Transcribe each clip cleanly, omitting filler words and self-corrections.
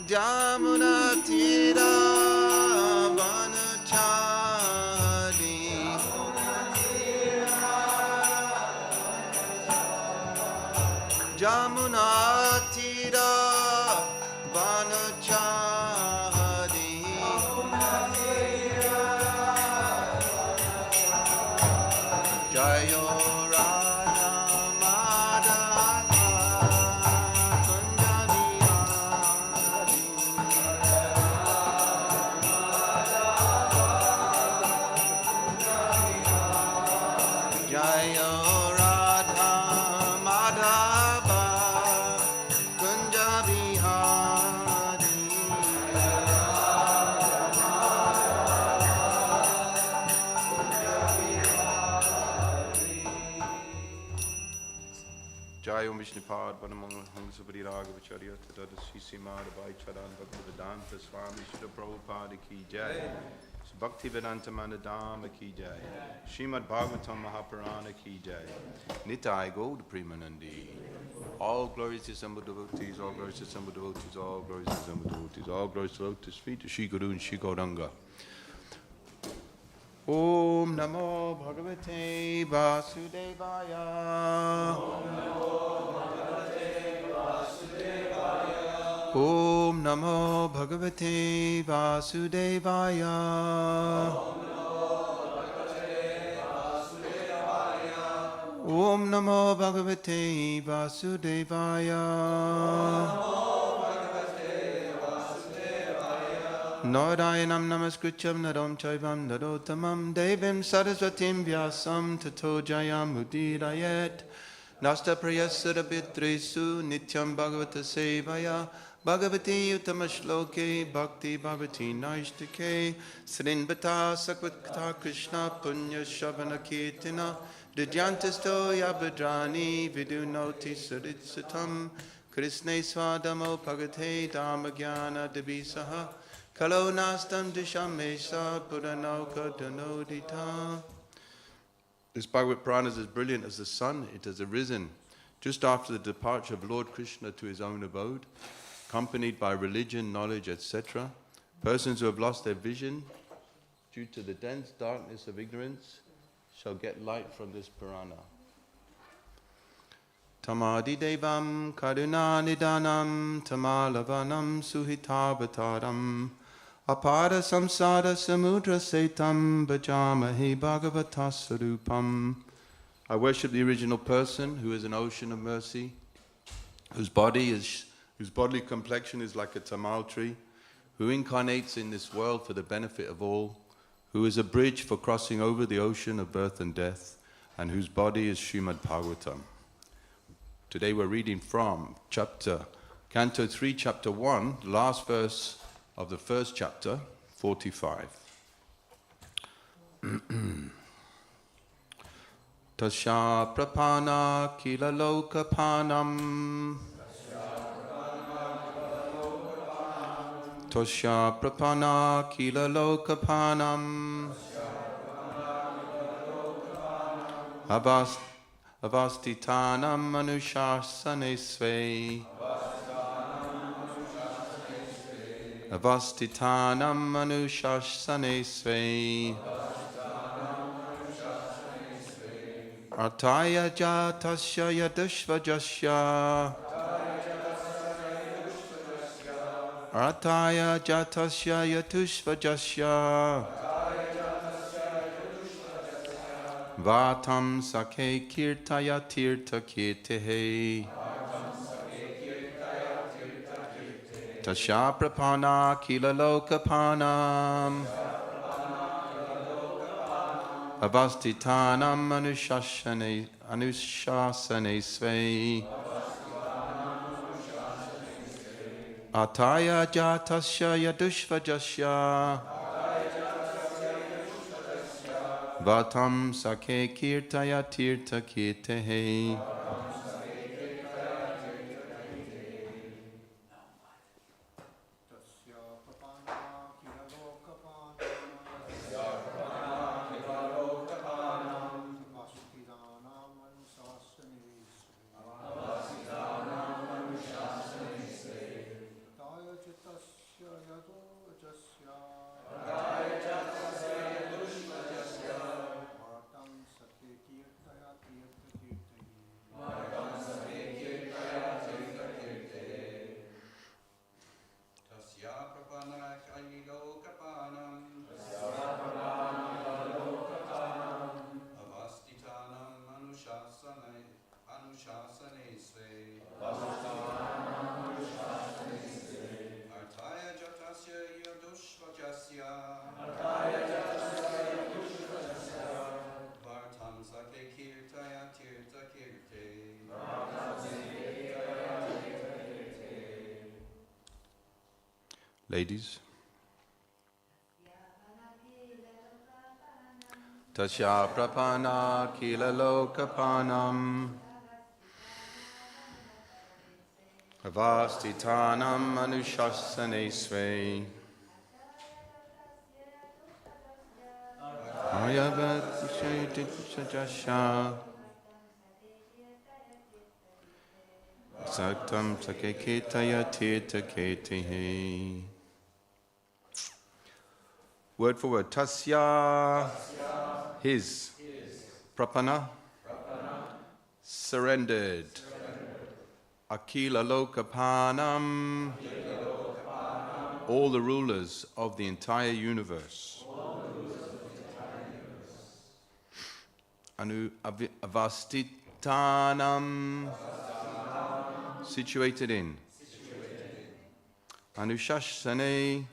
Jamuna Tira Vanachari Jamuna Tira Vanachari Jayo Radha Madhava Jayo Radha Madhava Kunja Bihari Jai Om Vishnupad Vanamangala Hangsabari Ragava Charya Tadada Sisimada Bhaicharan Bhaktivedanta Swami Srila Prabhupada Ki Jai Bhaktivedanta Manor Ki Jai Srimad Bhagavatam Mahapurana Ki Jai Nitai Gaur Premanandi All glories to Sambhu devotees, all glories to Sambhu devotees, all glories to Sambhu devotees, all glories to Lotus feet to Shri Guru and Shri Gauranga. Om Namo Bhagavate Vasudevaya. Om Namo Bhagavate Vasudevaya. Om Namo Bhagavate Vasudevaya. Narayanam Namaskrityam Naram Chaivam Narotamam Devim Saraswatim Vyasam Tato Jayam Udirayet Nasta Prayasara Bhitrisu Nityam Bhagavata Sevaya Bhagavati Utamashloke Bhakti Bhavati Naishtake Srinvata Sakvata Krishna Punya Shavana Kirtina Didyantasto Yabadrani Vidunoti Saritsatam Krishna Swadamo Bhagate Dhammagyana Devisaha Kalo Nastam Dishamesa Puranoka Danodita. This Bhagavad Purana is as brilliant as the sun. It has arisen just after the departure of Lord Krishna to his own abode, accompanied by religion, knowledge, etc. Persons who have lost their vision due to the dense darkness of ignorance shall get light from this Purana. Tamadi Devam Karuna Nidanam Tamalavanam Suhitabhataram Apara Samsara Samudra Setam Bhajamahe Bhagavata Sarupam. I worship the original person who is an ocean of mercy, whose bodily complexion is like a tamal tree, who incarnates in this world for the benefit of all, who is a bridge for crossing over the ocean of birth and death, and whose body is Srimad Bhagavatam. Today we're reading from Canto 3, Chapter 1, last verse of the first chapter, 45. Tasya prapana kila lokapanam Tasya prapana kila lokapanam Avastitanam manushasane sve Avastitanam manushasane sve Artaya jatasya yadushvajasya Artaya jatasya yatushvajasya Vatam sakhe kirtaya tirta kirtehe Tasya prapana kila lokapanam Avastitanam anushasane sve Ataya jatasya yadushvajasya Vatam sakhe kirtaya tirta kirtehe. Anushasane Sve Artaya Jatasya Yadushvajasya Vartam Sake Kirtaya Tirta Kirte Ladies. Tasya prapana kila lokapanam avastitanam anushasane sve ayavat shaitisajasya saktam sakeketaya tirta ketehe. Word for word. Tasya, his. Prapana, surrendered. Akila Lokapanam, all the rulers of the entire universe. Anu Avastitanam, situated in. Anushasane,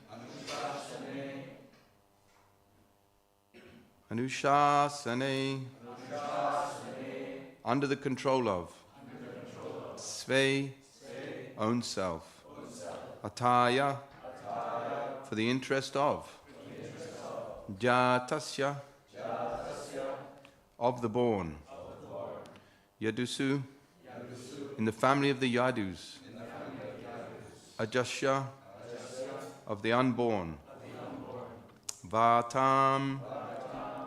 Anushasane, under the control of, Sve, own self, Ataya, for the interest of, Jatasya, of the born, Yadusu, in the family of the Yadus, Ajasya, of the unborn, Vatam,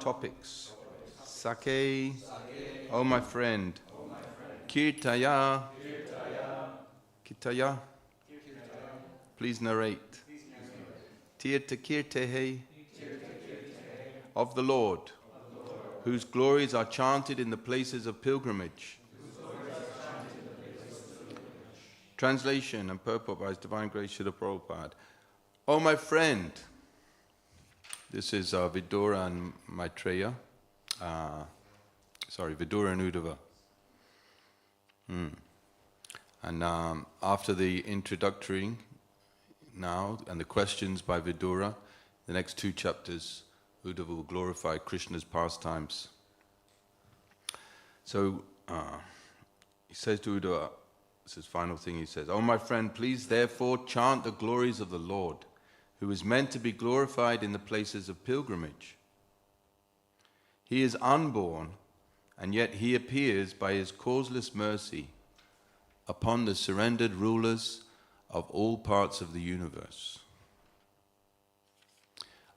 topics. Sake, oh my friend. Kirtaya, Kirtaya, please narrate. Tirta Kirtehe, of the Lord, whose glories are chanted in the places of pilgrimage. Translation and purport by His Divine Grace Srila Prabhupada. Oh my friend, this is Vidura and Maitreya. Vidura and Uddhava. And after the introductory now and the questions by Vidura, the next two chapters, Uddhava will glorify Krishna's pastimes. So he says to Uddhava, this is his final thing he says, oh my friend, please therefore chant the glories of the Lord, who is meant to be glorified in the places of pilgrimage. He is unborn, and yet he appears by his causeless mercy upon the surrendered rulers of all parts of the universe.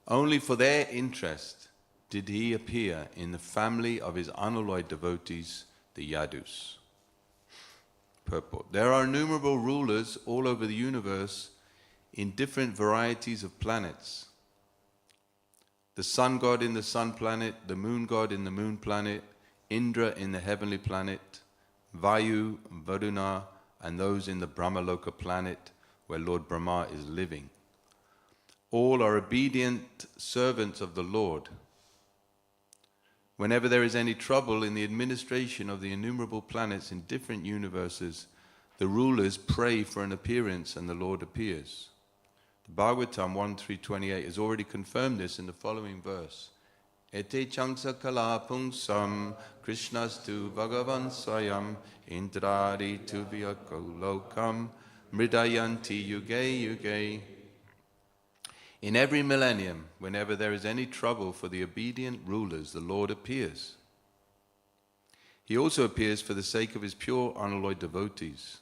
Only for their interest did he appear in the family of his unalloyed devotees, the Yadus. Purport. There are innumerable rulers all over the universe in different varieties of planets. The sun god in the sun planet, the moon god in the moon planet, Indra in the heavenly planet, Vayu, Varuna, and those in the Brahmaloka planet where Lord Brahma is living. All are obedient servants of the Lord. Whenever there is any trouble in the administration of the innumerable planets in different universes, the rulers pray for an appearance and the Lord appears. The Bhagavatam 1.3.28 has already confirmed this in the following verse. Ete changsa kala pungsam krishnastu bhagavan swayam indradi tuviyako lokam mridayanti yuge yuge. In every millennium, whenever there is any trouble for the obedient rulers, the Lord appears. He also appears for the sake of his pure, unalloyed devotees.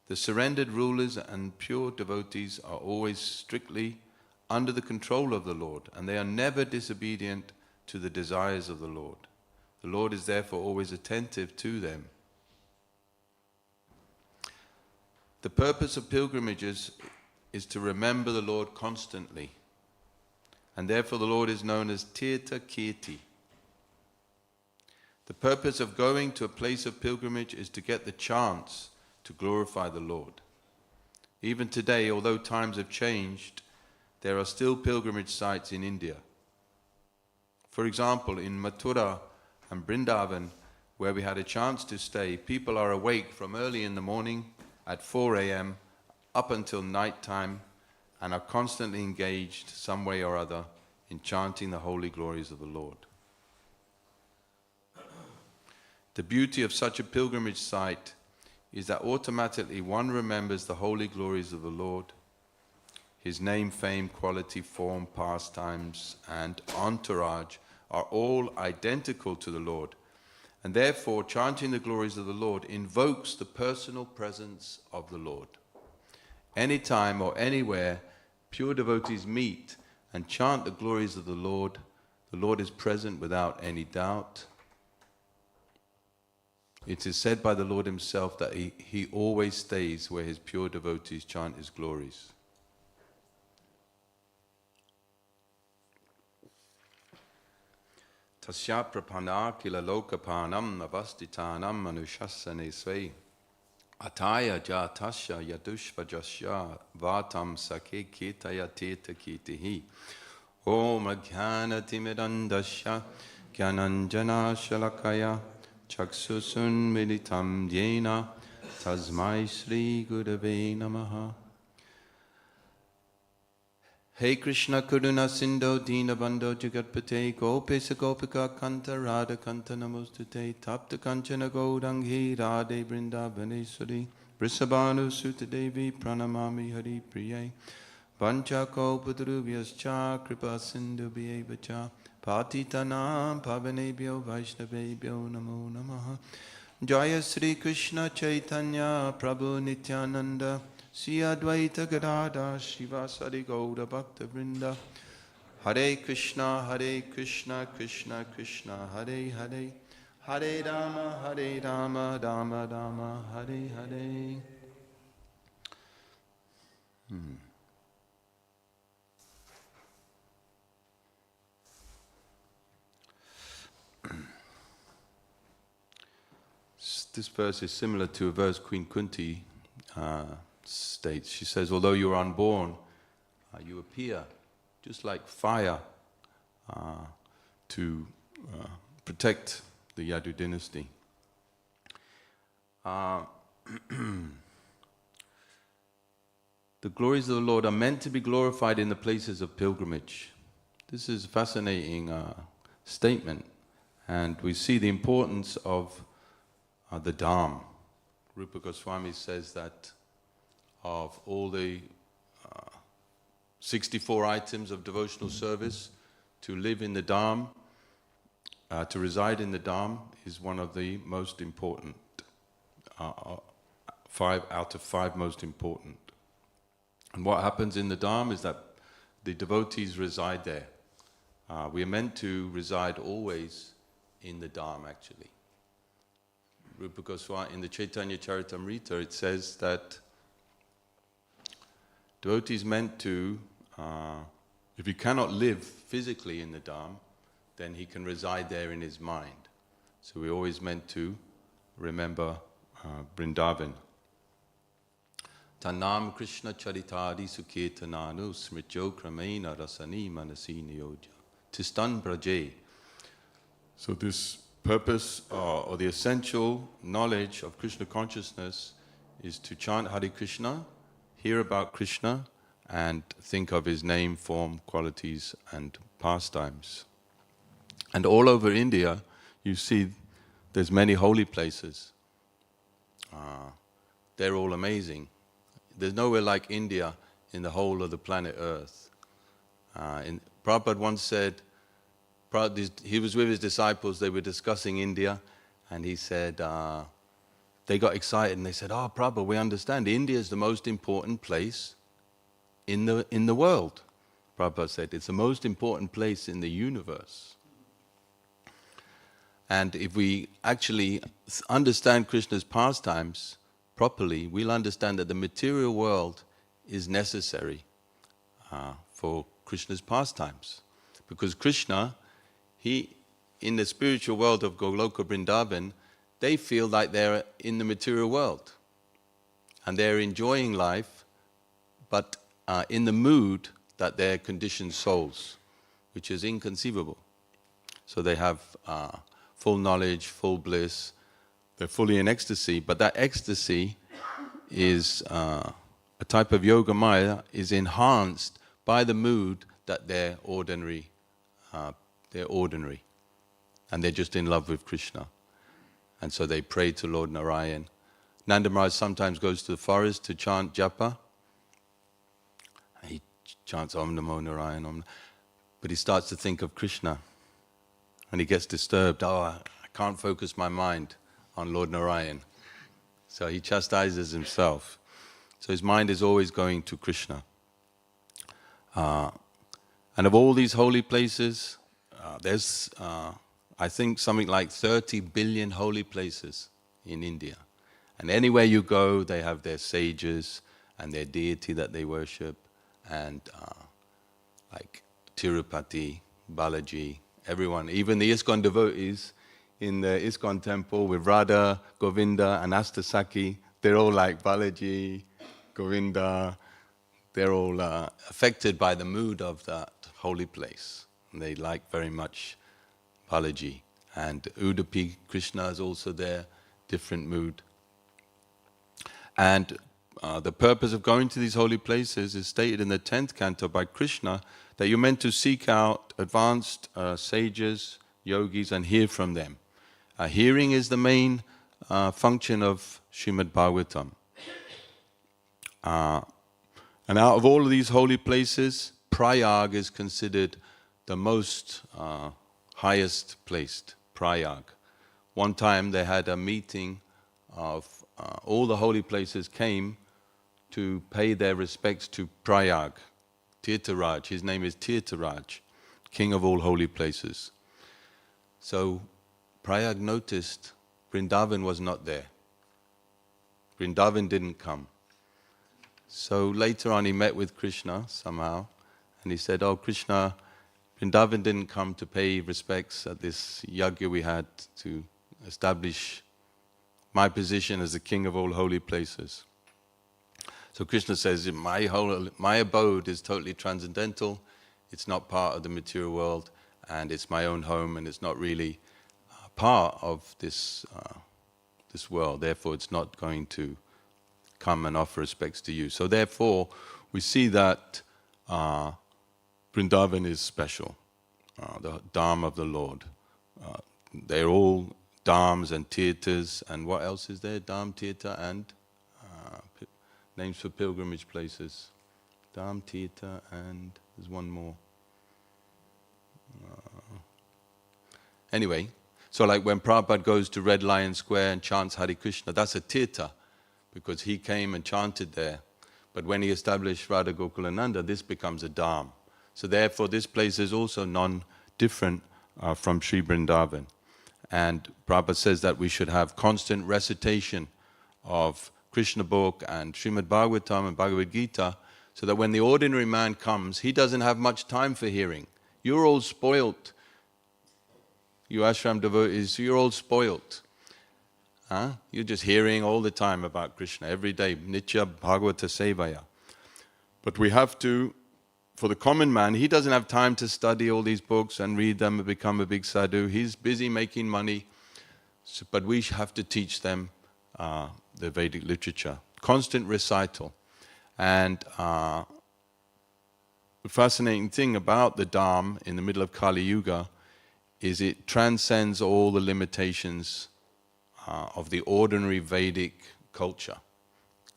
The surrendered rulers and pure devotees are always strictly under the control of the Lord, and they are never disobedient to the desires of the Lord. The Lord is therefore always attentive to them. The purpose of pilgrimages is to remember the Lord constantly, and therefore the Lord is known as Tirtha Kirti. The purpose of going to a place of pilgrimage is to get the chance to glorify the Lord. Even today, although times have changed, there are still pilgrimage sites in India. For example, in Mathura and Vrindavan, where we had a chance to stay, people are awake from early in the morning at 4 a.m. up until night time and are constantly engaged some way or other in chanting the holy glories of the Lord. The beauty of such a pilgrimage site is that automatically one remembers the holy glories of the Lord, His name, fame, quality, form, pastimes, and entourage are all identical to the Lord. And therefore, chanting the glories of the Lord invokes the personal presence of the Lord. Anytime or anywhere pure devotees meet and chant the glories of the Lord is present without any doubt. It is said by the Lord Himself that He always stays where His pure devotees chant His glories. Tasya prapana kila lokapanam navastitanam manushasane svei ataya jatasya yadushvajasya vatam sake kitaya teta kitihi om ajnana timidandasya gyananjana shalakaya chaksusun militam yena tasmai Sri Gurave Namaha. Hey Krishna Karuna Sindho Dina Bandho Jagatpate Gopesa Gopika Kanta Radha Kanta Namostute Tapta Kanchana Gauranghi Radhe Vrindavane Brisabhanu Sutta Devi Pranamami Hari Priye Vancha Kalpatarubhyascha Kripa Sindhu Bhyevacha Patitanam Pavanebhyo Vaishnavebhyo Namo Namaha. Jaya Sri Krishna Chaitanya Prabhu Nityananda Sri Advaita Gadada Shivasari Gaura Bhakta Vrinda. Hare Krishna Krishna Krishna Hare Hare Hare Rama Rama Rama Hare Hare. This verse is similar to a verse Queen Kunti states. She says, although you are unborn, you appear just like fire to protect the Yadu dynasty. The glories of the Lord are meant to be glorified in the places of pilgrimage. This is a fascinating statement, and we see the importance of the Dham. Rupa Goswami says that of all the 64 items of devotional service, to live in the Dham, to reside in the Dham is one of the most important, 5 out of 5 most important. And what happens in the Dham is that the devotees reside there. We are meant to reside always in the Dham, actually. Rupa Goswami, in the Chaitanya Charitamrita, it says that devotees meant to, if he cannot live physically in the Dham, then he can reside there in his mind. So we always meant to remember Vrindavan. Tanam Krishna Charitadi Sukhetananu Smrityo Kramena Rasani Manasi Niyojya Tistan Braje. So this purpose or the essential knowledge of Krishna consciousness is to chant Hare Krishna, hear about Krishna, and think of his name, form, qualities, and pastimes. And all over India, you see there's many holy places. They're all amazing. There's nowhere like India in the whole of the planet Earth. Prabhupada once said, he was with his disciples, they were discussing India, and he said, they got excited and they said, oh Prabhupada, we understand India is the most important place in the world. Prabhupada said, it's the most important place in the universe. And if we actually understand Krishna's pastimes properly, we'll understand that the material world is necessary for Krishna's pastimes. Because Krishna, in the spiritual world of Goloka Vrindavan, they feel like they're in the material world. And they're enjoying life, but in the mood that they're conditioned souls, which is inconceivable. So they have full knowledge, full bliss. They're fully in ecstasy, but that ecstasy is a type of yoga maya, is enhanced by the mood that they're ordinary, and they're just in love with Krishna. And so they pray to Lord Narayan. Nanda Maharaj sometimes goes to the forest to chant japa. He chants Om Namo Narayan, Om, but he starts to think of Krishna. And he gets disturbed. I can't focus my mind on Lord Narayan. So he chastises himself. So his mind is always going to Krishna. And of all these holy places, there's, I think, something like 30 billion holy places in India. And anywhere you go, they have their sages and their deity that they worship. And like Tirupati, Balaji, everyone, even the ISKCON devotees in the ISKCON temple with Radha, Govinda and Astasaki, they're all like Balaji, Govinda. They're all affected by the mood of that holy place. And they like very much Balaji. And Udupi Krishna is also there, different mood. And the purpose of going to these holy places is stated in the 10th canto by Krishna, that you're meant to seek out advanced sages, yogis, and hear from them. Hearing is the main function of Srimad Bhagavatam. And out of all of these holy places, Prayag is considered the most highest placed, Prayag. One time they had a meeting of all the holy places came to pay their respects to Prayag, Tirtharaj. His name is Tirtharaj, king of all holy places. So Prayag noticed Vrindavan was not there. Vrindavan didn't come. So later on he met with Krishna somehow, and he said, "Oh Krishna, Vrindavan didn't come to pay respects at this yajna we had to establish my position as the king of all holy places." So Krishna says, my abode is totally transcendental, it's not part of the material world, and it's my own home, and it's not really part of this world, therefore it's not going to come and offer respects to you. So therefore, we see that Vrindavan is special, the Dham of the Lord. They're all Dhams and Tirthas, and what else is there? Dham, Tirtha, and names for pilgrimage places. Dham, Tirtha, and there's one more. Anyway, so like when Prabhupada goes to Red Lion Square and chants Hare Krishna, that's a Tirtha, because he came and chanted there. But when he established Radha Gokulananda, this becomes a Dham. So therefore this place is also non-different from Sri Vrindavan. And Prabhupada says that we should have constant recitation of Krishna book and Srimad Bhagavatam and Bhagavad Gita, so that when the ordinary man comes, he doesn't have much time for hearing. You're all spoilt. You ashram devotees, you're all spoilt. You're just hearing all the time about Krishna, every day, Nitya Bhagavata Sevaya. But we have to, for the common man, he doesn't have time to study all these books and read them and become a big sadhu. He's busy making money, but we have to teach them the Vedic literature. Constant recital. And the fascinating thing about the Dham in the middle of Kali Yuga is it transcends all the limitations of the ordinary Vedic culture.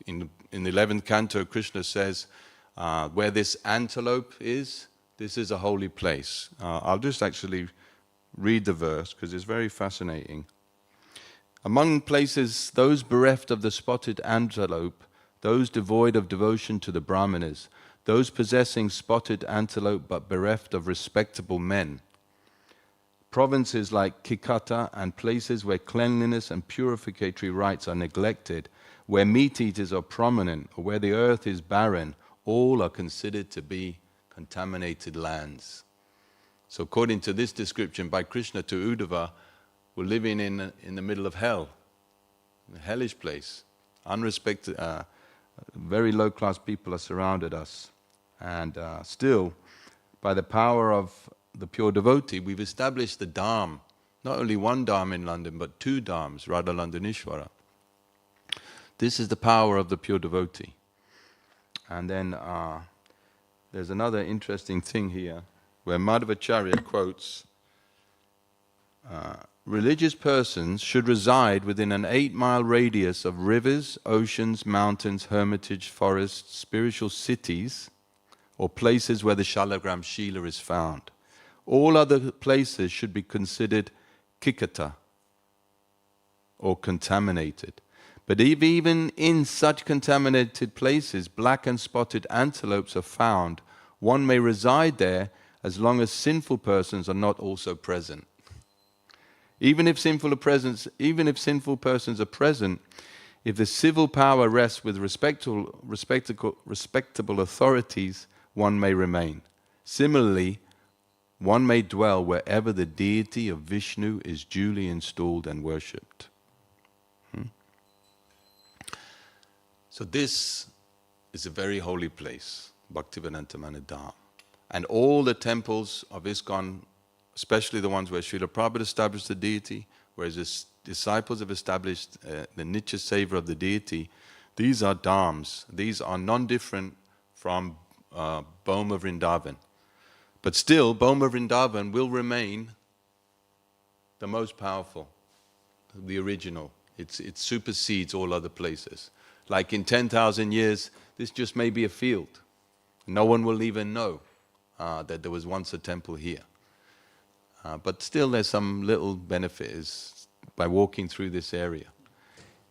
In the 11th canto, Krishna says, where this antelope is, this is a holy place. I'll just actually read the verse because it's very fascinating. Among places, those bereft of the spotted antelope, those devoid of devotion to the Brahmanas, those possessing spotted antelope but bereft of respectable men, provinces like Kikata and places where cleanliness and purificatory rites are neglected, where meat-eaters are prominent, or where the earth is barren, all are considered to be contaminated lands. So according to this description by Krishna to Uddhava, we're living in the middle of hell, a hellish place. Unrespected, very low-class people are surrounded us. And still, by the power of the pure devotee, we've established the Dham. not only one Dham in London, but 2 Dhams, Radha Landanishwara. This is the power of the pure devotee. And then there's another interesting thing here, where Madhvacharya quotes, religious persons should reside within an 8-mile radius of rivers, oceans, mountains, hermitage, forests, spiritual cities, or places where the Shalagram Shila is found. All other places should be considered kikata, or contaminated. But if even in such contaminated places black and spotted antelopes are found, one may reside there as long as sinful persons are not also present. Even if sinful persons are present, if the civil power rests with respectable authorities, one may remain. Similarly, one may dwell wherever the deity of Vishnu is duly installed and worshipped. So this is a very holy place, Bhaktivedanta Manor Dham. And all the temples of ISKCON, especially the ones where Srila Prabhupada established the deity, where his disciples have established the Nitya Seva of the deity, these are dhams. These are non-different from Boma Vrindavan. But still, Boma Vrindavan will remain the most powerful, the original. It supersedes all other places. Like in 10,000 years, this just may be a field. No one will even know that there was once a temple here. But still there's some little benefit is by walking through this area.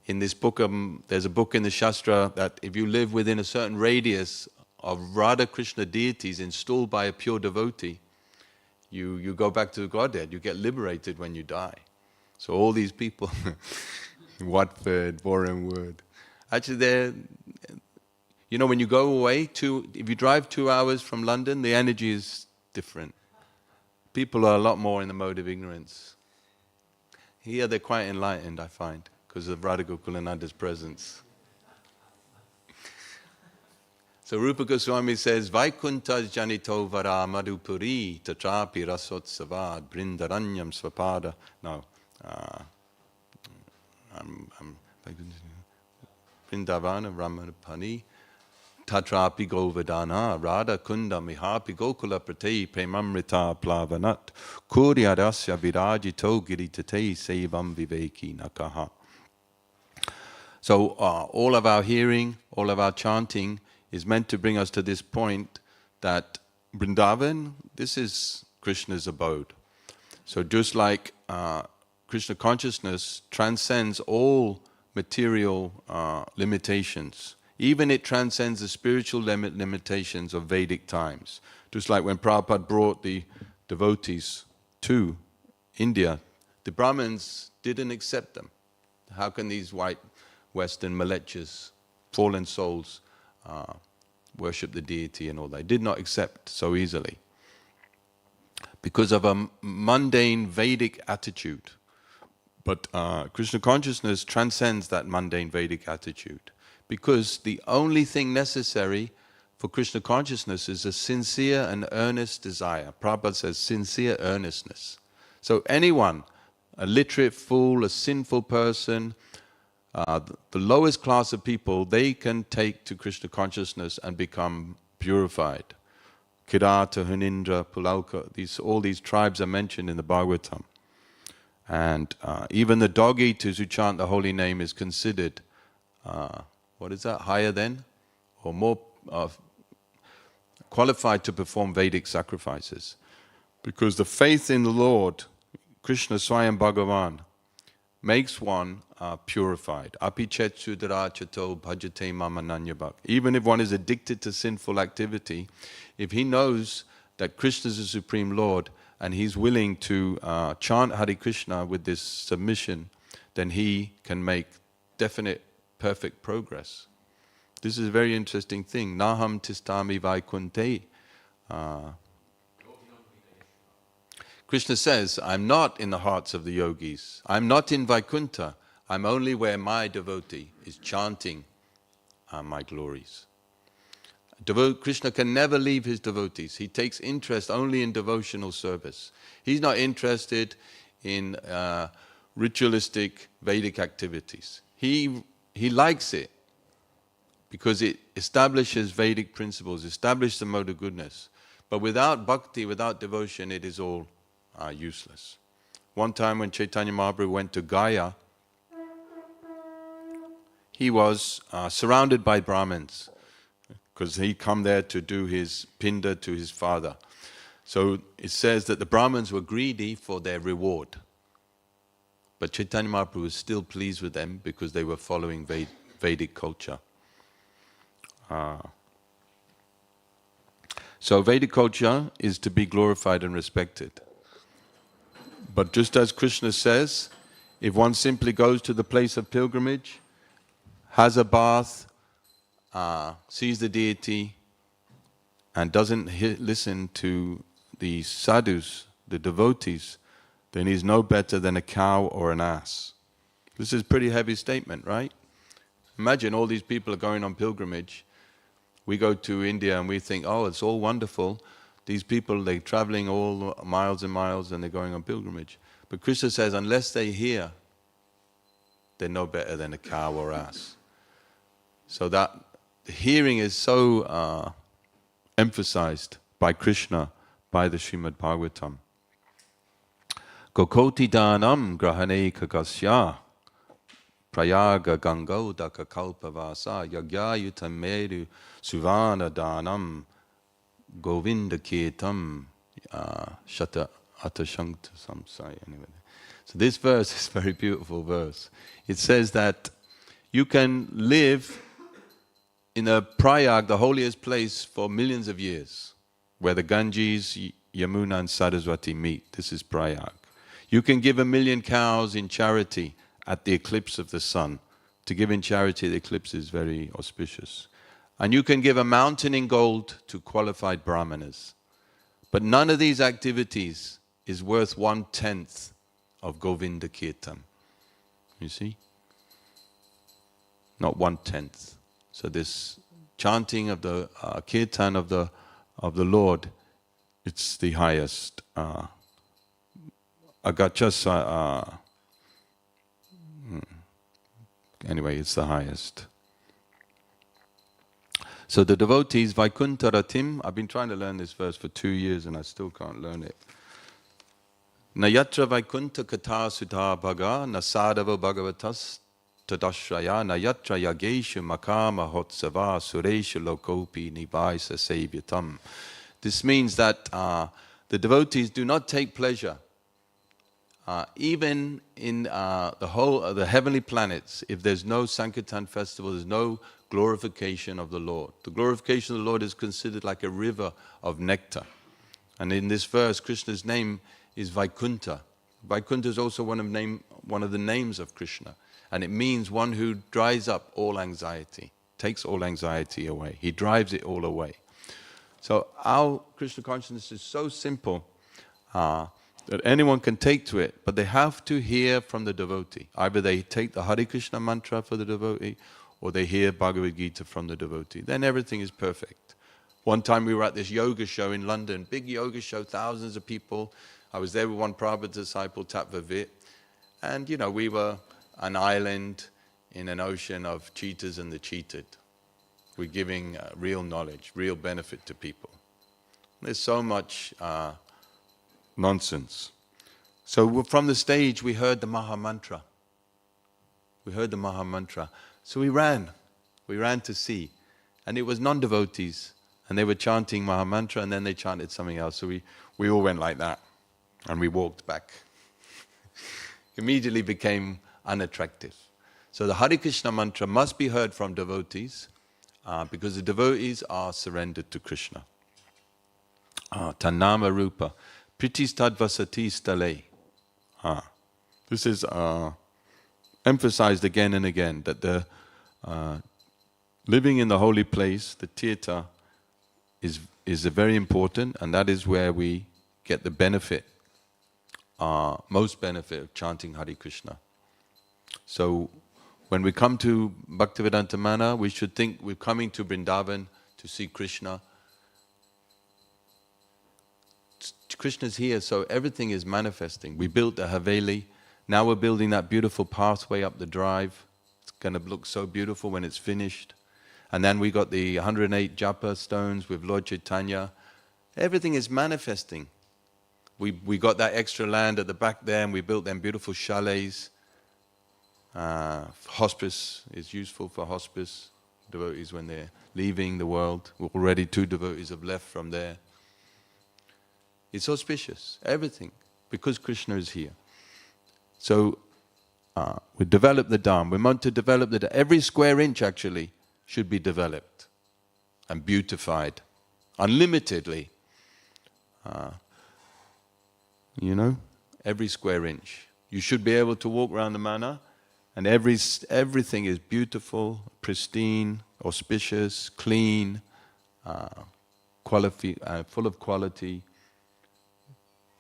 In this book, there's a book in the Shastra that if you live within a certain radius of Radha Krishna deities installed by a pure devotee, you go back to Godhead, you get liberated when you die. So all these people, Watford, Borehamwood, actually when you go away, if you drive 2 hours from London, the energy is different. People are a lot more in the mode of ignorance. Here they're quite enlightened, I find, because of Radha Gokulananda's presence. So Rupa Goswami says, Vaikuntas janito vara madhupuri tatrapi rasotsavad brindaranyam swapada. No. Vrindavana Ramanapani Tatrapi Govardhana Radha Kunda Mihapi Gokula Prate Premamrita Plavanat Kuryadasya Virajito Giritate Sevam Viveki Nakaha. So all of our hearing, all of our chanting is meant to bring us to this point that Vrindavan, this is Krishna's abode. So just like Krishna consciousness transcends all material limitations. Even it transcends the spiritual limitations of Vedic times. Just like when Prabhupada brought the devotees to India, the Brahmins didn't accept them. How can these white Western malechas, fallen souls, worship the deity and all that? They did not accept so easily. Because of a mundane Vedic attitude. But Krishna consciousness transcends that mundane Vedic attitude. Because the only thing necessary for Krishna consciousness is a sincere and earnest desire. Prabhupada says sincere earnestness. So anyone, a literate fool, a sinful person, the lowest class of people, they can take to Krishna consciousness and become purified. Kirata, Hunindra, Pulauka, all these tribes are mentioned in the Bhagavatam. And even the dog eaters who chant the holy name is considered, higher than or more qualified to perform Vedic sacrifices. Because the faith in the Lord, Krishna Swayam Bhagavan, makes one purified. Apichet sudara chato bhajate mamananyabhak. Even if one is addicted to sinful activity, if he knows that Krishna is the Supreme Lord and he's willing to chant Hare Krishna with this submission, then he can make definite, perfect progress. This is a very interesting thing. Naham tistami vaikunte. Krishna says, I'm not in the hearts of the yogis. I'm not in Vaikuntha. I'm only where my devotee is chanting my glories. Krishna can never leave his devotees. He takes interest only in devotional service. He's not interested in ritualistic Vedic activities. He likes it because it establishes Vedic principles, establishes the mode of goodness. But without bhakti, without devotion, it is all useless. One time when Chaitanya Mahaprabhu went to Gaya, he was surrounded by Brahmins because he'd come there to do his pinda to his father. So it says that the Brahmins were greedy for their reward. But Chaitanya Mahaprabhu was still pleased with them because they were following Vedic culture. So Vedic culture is to be glorified and respected. But just as Krishna says, if one simply goes to the place of pilgrimage, has a bath, sees the deity, and doesn't listen to the sadhus, the devotees, then he's no better than a cow or an ass. This is a pretty heavy statement, right? Imagine all these people are going on pilgrimage. We go to India and we think, oh, it's all wonderful. These people, they're traveling all miles and miles and they're going on pilgrimage. But Krishna says, unless they hear, they're no better than a cow or ass. So that hearing is so emphasized by Krishna, by the Srimad Bhagavatam. Gokoti danam grahane kagasya prayaga gangodaka kalpavasa yagyayutam meru suvana danam govinda kirtam shata atashankta samsaya. Anyway. So this verse is a very beautiful verse. It says that you can live in a Prayag, the holiest place, for millions of years, where the Ganges, Yamuna and Saraswati meet. This is Prayag. You can give 1,000,000 cows in charity at the eclipse of the sun. To give in charity, the eclipse is very auspicious. And you can give a mountain in gold to qualified brahmanas. But none of these activities is worth 1/10 of Govinda Kirtan. You see? Not 1/10. So this chanting of the Kirtan of the Lord, it's the highest. Agachasa. Anyway, it's the highest. So the devotees, Vaikuntaratim, I've been trying to learn this verse for 2 years and I still can't learn it. Nayatra Vaikunta Kata Sudha Bhaga Nasadava Bhagavatas Tadashraya Nayatra Yageshu Makama Hotsava Sureshu Lokopi Nivaisa Sevyatam. This means that the devotees do not take pleasure even in the heavenly planets. If there's no Sankirtan festival, there's no glorification of the Lord. The glorification of the Lord is considered like a river of nectar. And in this verse, Krishna's name is Vaikunta. Vaikunta is also one of the names of Krishna. And it means one who dries up all anxiety, takes all anxiety away. He drives it all away. So our Krishna consciousness is so simple that anyone can take to it, but they have to hear from the devotee. Either they take the Hare Krishna mantra for the devotee, or they hear Bhagavad Gita from the devotee. Then everything is perfect. One time we were at this yoga show in London, big yoga show, thousands of people. I was there with one Prabhupada disciple, Tatvavit, and we were an island in an ocean of cheaters and the cheated. We're giving real knowledge, real benefit to people. There's so much nonsense. So from the stage we heard the Maha Mantra. We heard the Maha Mantra. So we ran to see. And it was non-devotees. And they were chanting Maha Mantra and then they chanted something else. So we all went like that. And we walked back. Immediately became unattractive. So the Hare Krishna mantra must be heard from devotees because the devotees are surrendered to Krishna. Tannama Rupa. Pritistadvasati stale. This is emphasized again and again, that the living in the holy place, the tirtha, is very important, and that is where we get the benefit, most benefit of chanting Hare Krishna. So when we come to Bhaktivedanta Manor, we should think we're coming to Vrindavan to see Krishna. Krishna's here, so everything is manifesting. We built the Haveli. Now we're building that beautiful pathway up the drive. It's going to look so beautiful when it's finished. And then we got the 108 japa stones with Lord Chaitanya. Everything is manifesting. We got that extra land at the back there, and we built them beautiful chalets. Hospice is useful for hospice devotees when they're leaving the world. Already 2 devotees have left from there. It's auspicious, everything, because Krishna is here. So we develop the Dham. We want to develop every square inch actually should be developed and beautified, unlimitedly. Every square inch. You should be able to walk around the manor, and everything is beautiful, pristine, auspicious, clean, full of quality.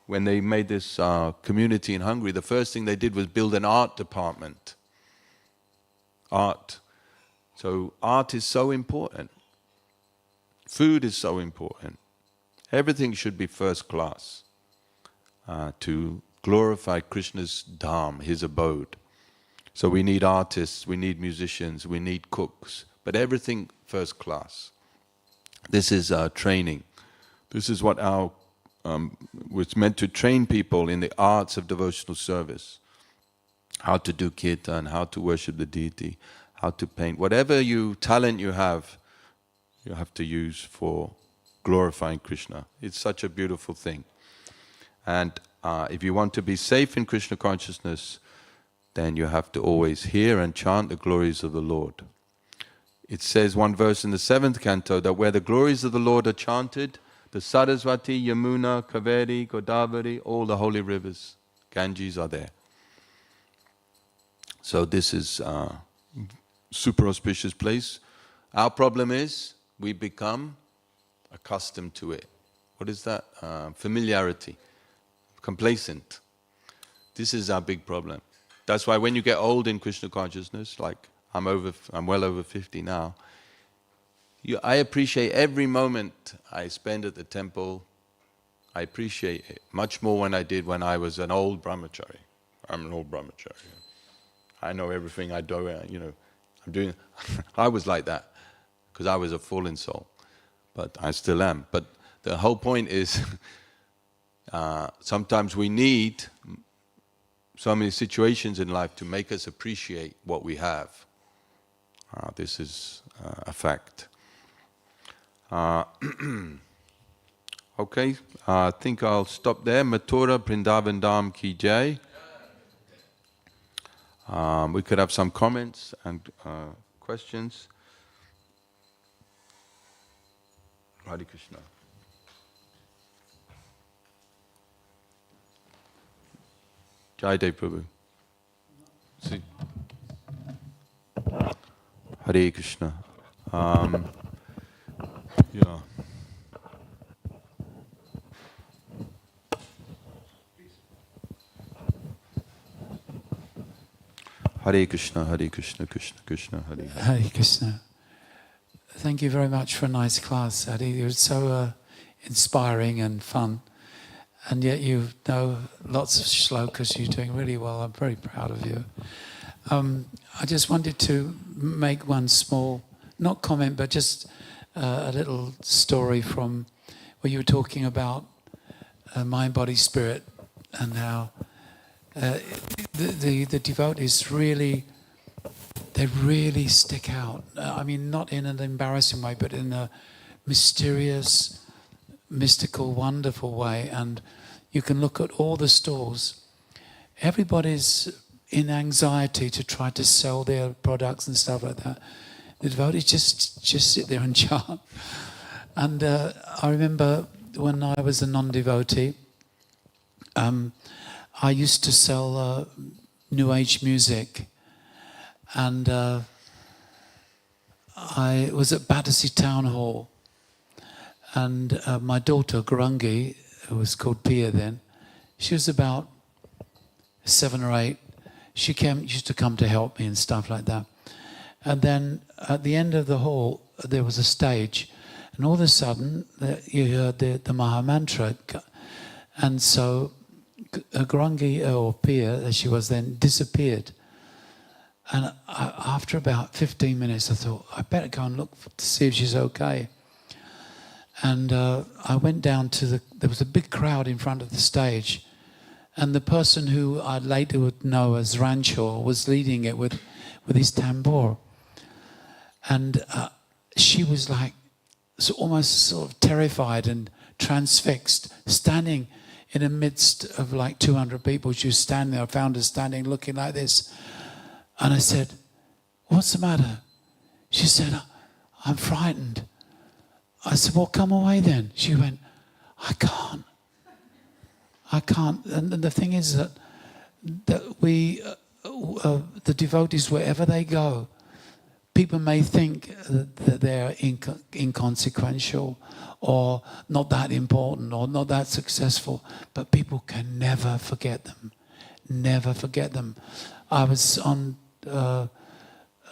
When they made this community in Hungary, the first thing they did was build an art department. Art. So art is so important. Food is so important. Everything should be first class to glorify Krishna's Dham, his abode. So we need artists, we need musicians, we need cooks, but everything first class. This is our training. This is what our was meant to train people in the arts of devotional service. How to do kirtan, how to worship the deity, how to paint. Whatever talent you have to use for glorifying Krishna. It's such a beautiful thing. And if you want to be safe in Krishna consciousness, then you have to always hear and chant the glories of the Lord. It says one verse in the 7th canto that where the glories of the Lord are chanted, the Saraswati, Yamuna, Kaveri, Godavari, all the holy rivers, Ganges are there. So this is a super auspicious place. Our problem is we become accustomed to it. What is that? Familiarity. Complacent. This is our big problem. That's why when you get old in Krishna consciousness, like I'm well over 50 now, I appreciate every moment I spend at the temple. I appreciate it much more than I did when I was an old brahmachari. I'm an old brahmachari. I know everything I do, I'm doing. I was like that because I was a fallen soul, but I still am. But the whole point is sometimes we need so many situations in life to make us appreciate what we have. This is a fact. Okay, I think I'll stop there. Mathura Vrindavan Dham Ki Jai. We could have some comments and questions. Hare Krishna. Jai Dev Prabhu. See. Hare Krishna. Yeah. Hare Krishna, Hare Krishna, Krishna Krishna, Hare Hare. Hare Krishna. Thank you very much for a nice class, Adi. It was so inspiring and fun. And yet you know lots of shlokas. You're doing really well. I'm very proud of you. I just wanted to make one small, not comment, but just a little story from where you were talking about mind, body, spirit, and how the devotees really stick out. I mean, not in an embarrassing way, but in a mysterious, mystical, wonderful way. And you can look at all the stalls. Everybody's in anxiety to try to sell their products and stuff like that. The devotees just sit there and chant. And I remember when I was a non-devotee, I used to sell New Age music. And I was at Battersea Town Hall. And my daughter, Garangi, who was called Pia then, she was about 7 or 8. She used to come to help me and stuff like that. And then at the end of the hall, there was a stage. And all of a sudden, you heard the Maha Mantra. And so Grangi, or Pia, as she was then, disappeared. And after about 15 minutes, I thought, I better go and look to see if she's okay. And I went down to there was a big crowd in front of the stage. And the person who I later would know as Rancho was leading it with his tambour. And she was like almost sort of terrified and transfixed, standing in the midst of like 200 people. She was standing there. I found her standing looking like this. And I said, what's the matter? She said, I'm frightened. I said, well, come away then. She went, I can't. And the thing is that we, the devotees, wherever they go, people may think that they're inconsequential or not that important or not that successful, but people can never forget them. Never forget them. I was on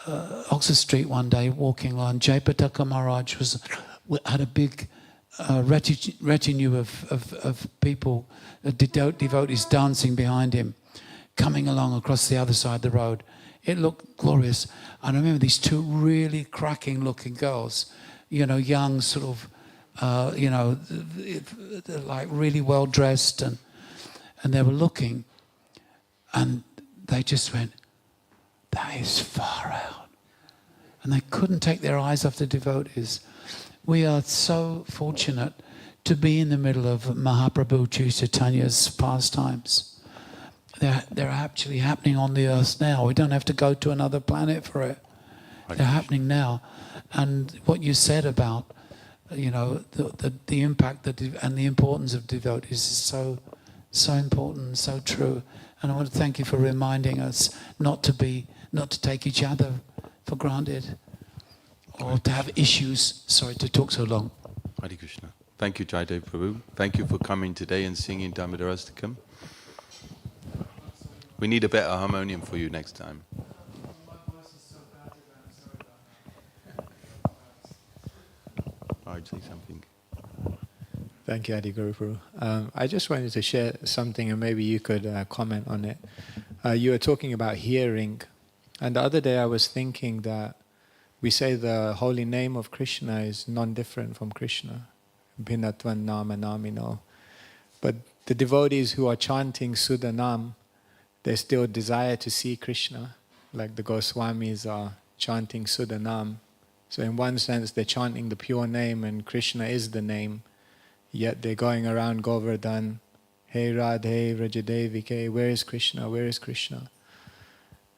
Oxford Street one day walking along. Jayapataka Maharaj had a big retinue of people, devotees dancing behind him, coming along across the other side of the road. It looked glorious. And I remember these two really cracking looking girls, young sort of, like really well dressed, and they were looking, and they just went, that is far out. And they couldn't take their eyes off the devotees. We are so fortunate to be in the middle of Mahaprabhu Chaitanya's pastimes. They're actually happening on the earth now. We don't have to go to another planet for it. They're happening now. And what you said about, the impact and the importance of devotees is so important and so true. And I want to thank you for reminding us not to take each other for granted or to have issues. Sorry to talk so long. Hare Krishna. Thank you, Jaidev Prabhu. Thank you for coming today and singing Damodarastakam. We need a better harmonium for you next time. I'd say something. Thank you, Adi Guru Prabhu. I just wanted to share something, and maybe you could comment on it. You were talking about hearing, and the other day I was thinking that we say the holy name of Krishna is non-different from Krishna. Bhinatvan nama namino. But the devotees who are chanting Sudanam, they still desire to see Krishna. Like the Goswamis are chanting Sudanam. So in one sense they're chanting the pure name and Krishna is the name. Yet they're going around Govardhan, Hey Radhe, Rajadevike, where is Krishna, where is Krishna?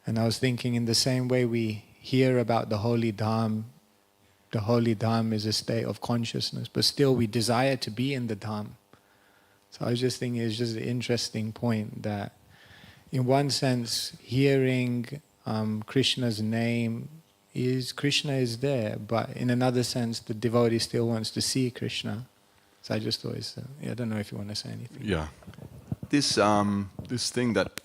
And I was thinking in the same way we hear about the holy Dham is a state of consciousness, but still we desire to be in the Dham. So I was just thinking it's just an interesting point that in one sense hearing Krishna's name Krishna is there, but in another sense the devotee still wants to see Krishna. So I just thought, I don't know if you want to say anything. Yeah. This thing that,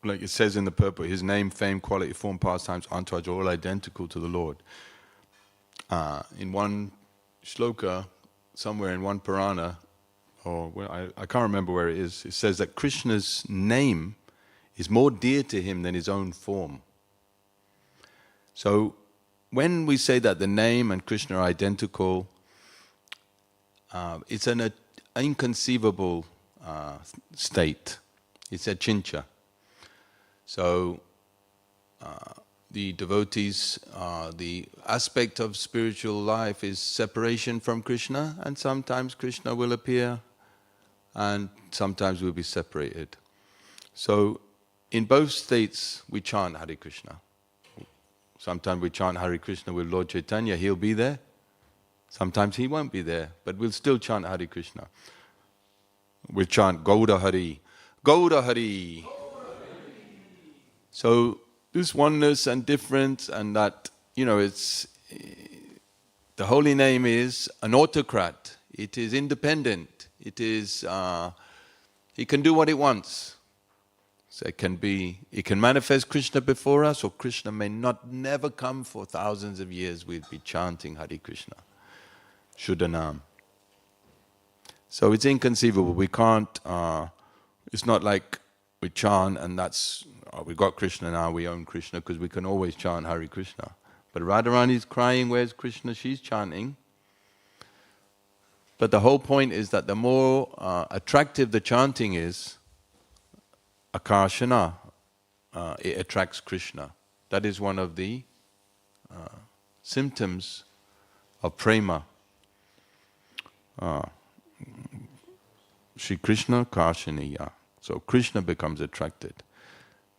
like it says in the purport, his name, fame, quality, form, pastimes, entourage are all identical to the Lord. In one shloka, somewhere in one Purana, or I can't remember where it is, it says that Krishna's name is more dear to him than his own form. So when we say that the name and Krishna are identical, it's an inconceivable state. It's a chincha. So the devotees, the aspect of spiritual life is separation from Krishna, and sometimes Krishna will appear and sometimes we'll be separated. So in both states we chant Hare Krishna. Sometimes we chant Hare Krishna with Lord Chaitanya, he'll be there. Sometimes he won't be there, but we'll still chant Hare Krishna. We'll chant Gauda Hari, Gauda Hari. So this oneness and difference, and that, it's the holy name is an autocrat. It is independent. It is, it can do what it wants. So it can manifest Krishna before us, or Krishna may never come for thousands of years. We'll be chanting Hare Krishna. Shuddhanam. So it's inconceivable. We can't, it's not like we chant and that's, we've got Krishna now, we own Krishna, because we can always chant Hare Krishna. But Radharani's crying, where's Krishna? She's chanting. But the whole point is that the more attractive the chanting is, akarshana, it attracts Krishna. That is one of the symptoms of prema. Shri Krishna karshaniya. So Krishna becomes attracted.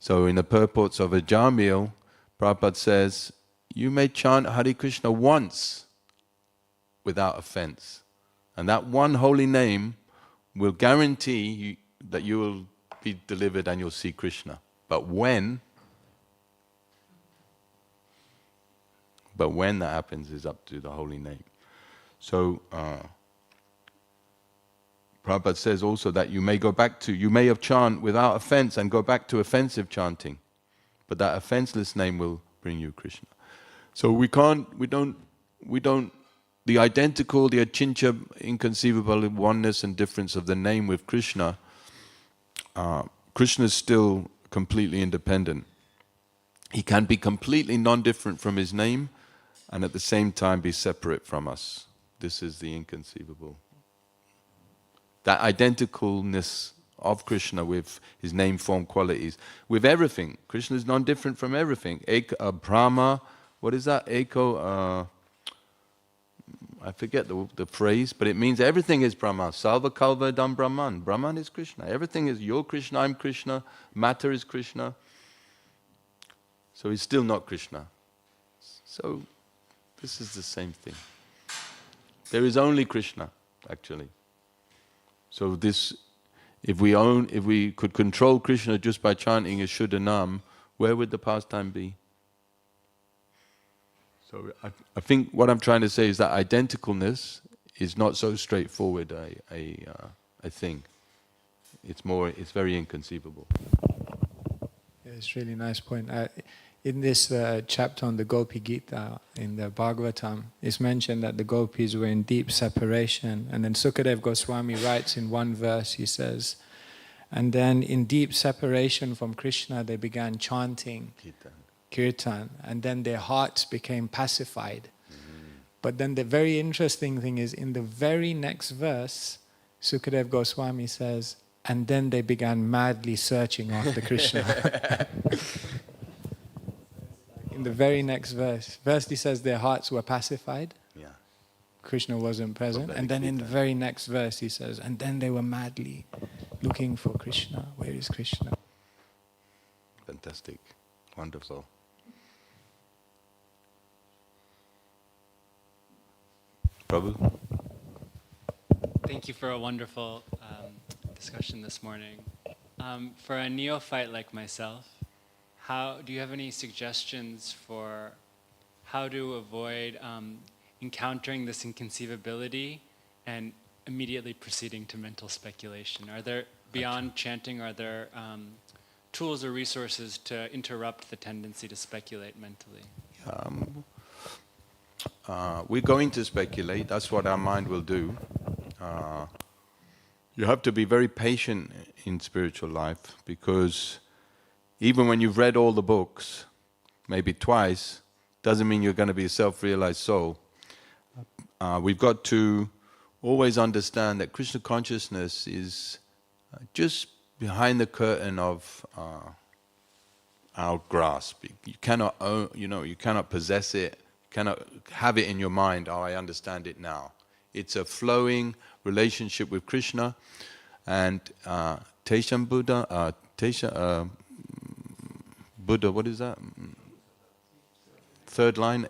So in the purports of a Jamil, Prabhupada says, you may chant Hare Krishna once without offense. And that one holy name will guarantee that you will be delivered and you'll see Krishna. But when that happens is up to the holy name. So Prabhupada says also that you may have chant without offense and go back to offensive chanting. But that offenseless name will bring you Krishna. So the identical, the achincha, inconceivable oneness and difference of the name with Krishna, Krishna is still completely independent. He can be completely non-different from his name and at the same time be separate from us. This is the inconceivable. That identicalness of Krishna with his name, form, qualities, with everything. Krishna is non-different from everything. Brahma, what is that? Eko, I forget the phrase, but it means everything is Brahma. Salva kalva dam Brahman. Brahman is Krishna. Everything is you're Krishna, I'm Krishna, matter is Krishna. So he's still not Krishna. So this is the same thing. There is only Krishna, actually. So this, if we could control Krishna just by chanting a Shuddhanam, where would the pastime be? So I think what I'm trying to say is that identicalness is not so straightforward a thing. It's very inconceivable. Yeah, it's a really nice point. In this chapter on the Gopi Gita in the Bhagavatam, it's mentioned that the gopis were in deep separation, and then Sukadev Goswami writes in one verse, he says, and then in deep separation from Krishna they began chanting Kirtan, and then their hearts became pacified. But then the very interesting thing is, in the very next verse, Sukadev Goswami says, and then they began madly searching after Krishna. In the very next verse, first he says their hearts were pacified. Yeah. Krishna wasn't present. And then in the very next verse he says, and then they were madly looking for Krishna. Where is Krishna? Fantastic. Wonderful. Prabhu? Thank you for a wonderful discussion this morning. For a neophyte like myself, do you have any suggestions for how to avoid encountering this inconceivability and immediately proceeding to mental speculation? Are there, beyond chanting, are there tools or resources to interrupt the tendency to speculate mentally? We're going to speculate. That's what our mind will do. You have to be very patient in spiritual life, because even when you've read all the books, maybe twice, doesn't mean you're going to be a self-realized soul. We've got to always understand that Krishna consciousness is just behind the curtain of our grasp. You cannot own, you cannot possess it, cannot have it in your mind, oh, I understand it now. It's a flowing relationship with Krishna, and Tesham Buddha, Buddha, what is that? Third line,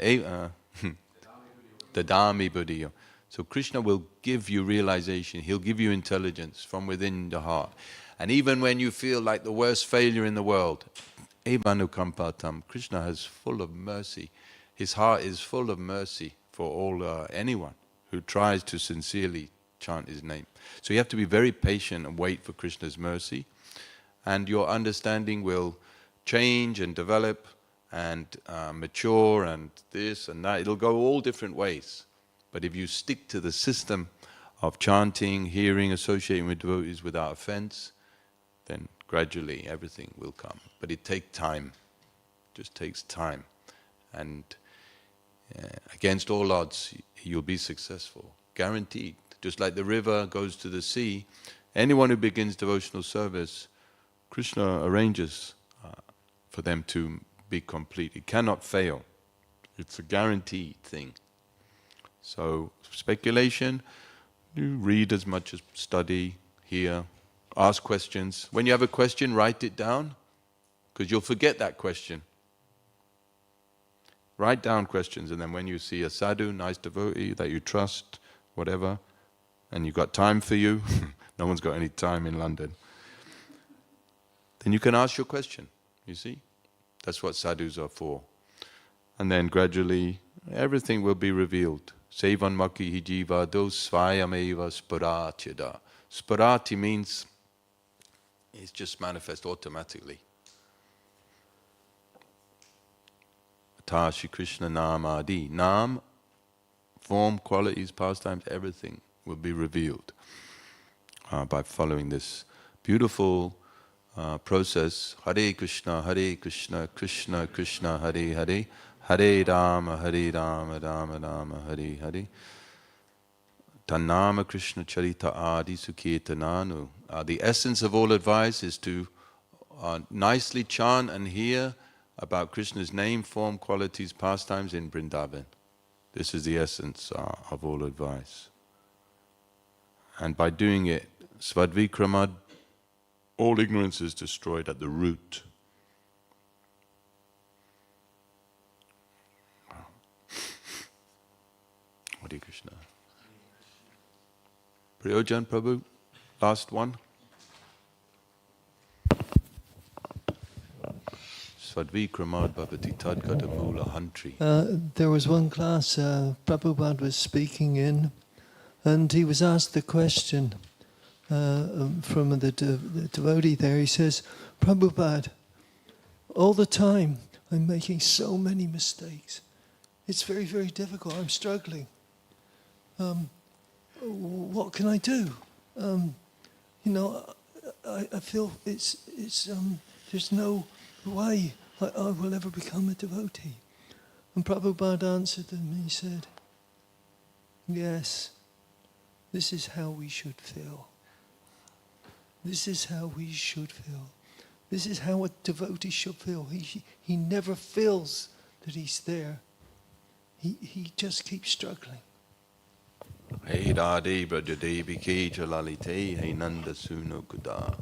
Dadami Buddha. So Krishna will give you realization, he'll give you intelligence from within the heart. And even when you feel like the worst failure in the world, Evanukampatam, Krishna is full of mercy. His heart is full of mercy for all anyone who tries to sincerely chant his name. So you have to be very patient and wait for Krishna's mercy, and your understanding will change and develop and mature and this and that. It'll go all different ways. But if you stick to the system of chanting, hearing, associating with devotees without offense, then gradually everything will come. But it takes time. It just takes time. And against all odds, you'll be successful. Guaranteed. Just like the river goes to the sea, anyone who begins devotional service, Krishna arranges for them to be complete. It cannot fail. It's a guaranteed thing. So, speculation, you read as much as study, hear, ask questions. When you have a question, write it down, because you'll forget that question. Write down questions, and then when you see a sadhu, nice devotee that you trust, whatever, and you've got time for you, no one's got any time in London, then you can ask your question, you see? That's what sadhus are for. And then gradually, everything will be revealed. Sevan maki hi jiva do svayameva sparatyada. Sparati means it's just manifest automatically. Ta Shri Krishna Nam Adi. Nam, form, qualities, pastimes, everything will be revealed by following this beautiful process. Hare Krishna, Krishna Krishna, Hare Hare, Hare Rama, Rama Rama, Hare Hare. Tanama Krishna Charita Adi Sukirtananu. The essence of all advice is to nicely chant and hear about Krishna's name, form, qualities, pastimes in Vrindavan. This is the essence of all advice. And by doing it, Svadvikramad, all ignorance is destroyed at the root. Hare Krishna. Prayojan Prabhu, last one. Svadvikramad bhavati tadgata mula hantri. There was one class Prabhupada was speaking in, and he was asked the question from the devotee there. He says, Prabhupada, all the time I'm making so many mistakes. It's very, very difficult. I'm struggling. What can I do? I feel it's there's no way I will ever become a devotee. And Prabhupada answered them and he said, yes, this is how we should feel. This is how we should feel. This is how a devotee should feel. He never feels that he's there. He just keeps struggling. Hey Radhe Brajadevi Ke Jalalite Hey Nanda Suno Kuda.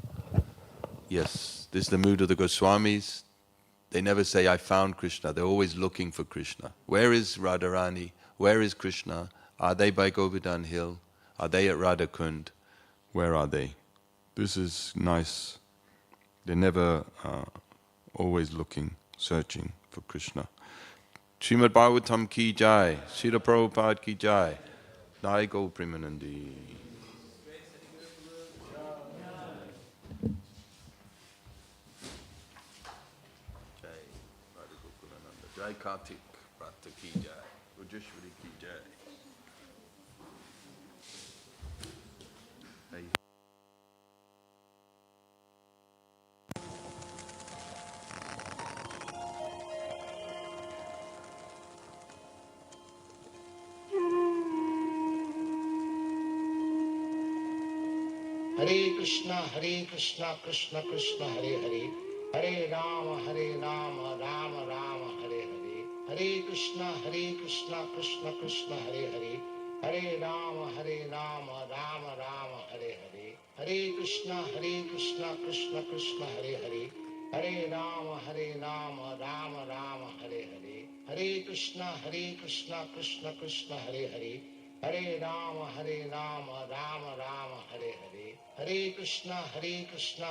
Yes, this is the mood of the Goswamis. They never say, I found Krishna. They're always looking for Krishna. Where is Radharani? Where is Krishna? Are they by Govardhan Hill? Are they at Radhakund? Where are they? This is nice. They're never always looking, searching for Krishna. Srimad Bhagavatam ki jai. Srila Prabhupada ki jai. Jai Go Premanandi. Jai Kartik Prata ki jai. Ujjashwari ki jai. Hey. Hare Krishna, Krishna Krishna, Hare Hare. Hare Rama, Rama Rama, Hare Hare. Hare Krishna, Krishna Krishna, Hare Hare. Hare Rama, Rama Rama, Hare Hare. Hare Krishna, Krishna Krishna, Hare Hare. Hare Rama, Rama Rama, Hare Hare. Hare Krishna, Krishna Krishna, Hare Hare. Hare Rama, Rama Rama, Hare Hare. Hare Krishna,